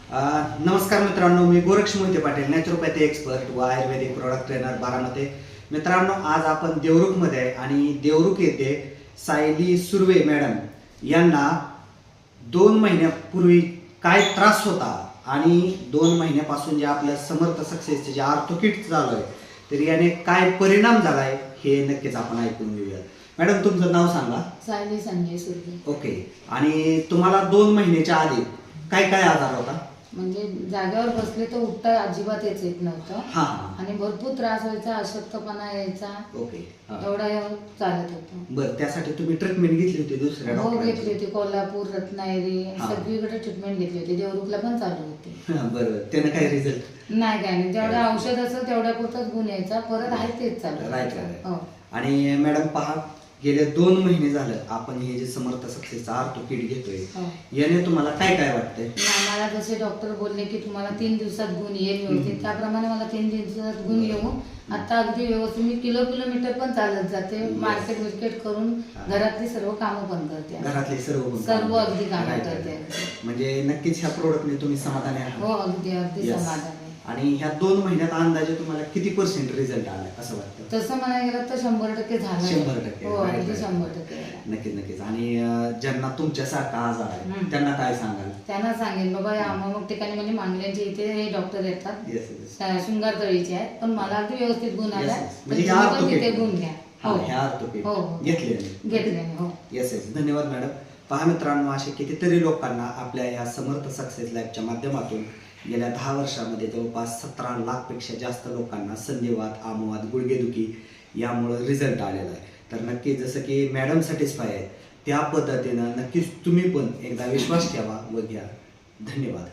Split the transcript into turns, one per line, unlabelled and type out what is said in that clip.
नमस्कार मित्रांनो, मी Goraksh Mohite Patil, naturopathy expert व आयुर्वेदिक प्रोडक्ट ट्रेनर बारामती. मित्रांनो, आज आपण देवरुखमध्ये आहे आणि देवरुख येथे सायली सुर्वे मॅडम यांना 2 महिन्यापूर्वी काय त्रास होता आणि 2 महिन्यापासून जे आपल्या समर्थ सक्सेसचे जे आर्थोकिट चालू आहे तर याने काय परिणाम झालाय हे नक्कीच आपण ऐकून घेऊया. मॅडम, तुमचं नाव सांगा.
सायली संजय सुर्वे.
ओके. आणि तुम्हाला 2 महिन्याच्या आधी काय काय आजार होता?
म्हणजे जागेवर बसले तर उठता अजिबात येत नव्हतं.
हा.
आणि भरपूर त्रास व्हायचा, अशक्तपणा यायचा.
ओके.
एवढा चालत होतं.
बरं, त्यासाठी तुम्ही ट्रीटमेंट घेतली होती दुसऱ्या
हो,
डॉक्टरांची?
घेतली होती. कोल्हापूर, रत्नागिरी
हा.
सगळीकडे ट्रीटमेंट घेतली होती. देवरुखला पण चालू होती.
बरोबर. त्यानं काय रिझल्ट?
नाही, काय नाही. जेवढं औषध असेल तेवढ्या पुरताच गुण यायचा. परत आहे तेच चालू.
राईट.
हो.
आणि मॅडम पहा, गेले 2 महिने झालं आपण हे जे समर्थ सक्सेसचा आर्थोकिट घेतोय,
हो.
याने तुम्हाला काय काय वाटतंय?
मला जसे डॉक्टर बोलले की तुम्हाला 3 दिवसात गुण येईल व्यवस्थित, त्याप्रमाणे मला 3 दिवसात गुण येऊन आता अगदी व्यवस्थित मी किलोमीटर पण चालत जाते. मार्केट विकेट करून घरातली सर्व कामं पण करते.
घरातले
सर्व अगदी कामं करते.
म्हणजे नक्कीच ह्या प्रोडक्टने तुम्ही समाधानी आहात?
हो, अगदी अगदी समाधान.
आणि ह्या 2 महिन्यात अंदाजे तुम्हाला किती % रिझल्ट आला असं वाटतं?
तसं म्हणायला गेलं तर 100% झालं.
100%.
हो, अगदी 100%.
नक्कीच. आणि ज्यांना तुमच्यासारखा आजार आहे त्यांना काय सांगाल?
त्यांना सांगेन बाबा अमुक ठिकाणी म्हणजे मांगल्यांचे इथे हे डॉक्टर येतात. शृंगारतळीचे आहेत, पण मला अगदी व्यवस्थित गुण आला.
म्हणजे
तिथे गुण घ्या.
घेतले. येस. धन्यवाद मॅडम. पहा मित्रांनो, असे कितीतरी लोकांना आपल्या या समर्थ सक्सेस लाईफच्या माध्यमातून गेल्या 10 वर्षामध्ये जवळपास 17 लाखपेक्षा जास्त लोकांना संधिवात, आमवात, गुडघेदुखी यामुळे रिझल्ट आलेला आहे. तर नक्कीच जसं की मॅडम सॅटिस्फाय आहे त्या पद्धतीनं नक्कीच तुम्ही पण एकदा विश्वास ठेवा व घ्या. धन्यवाद.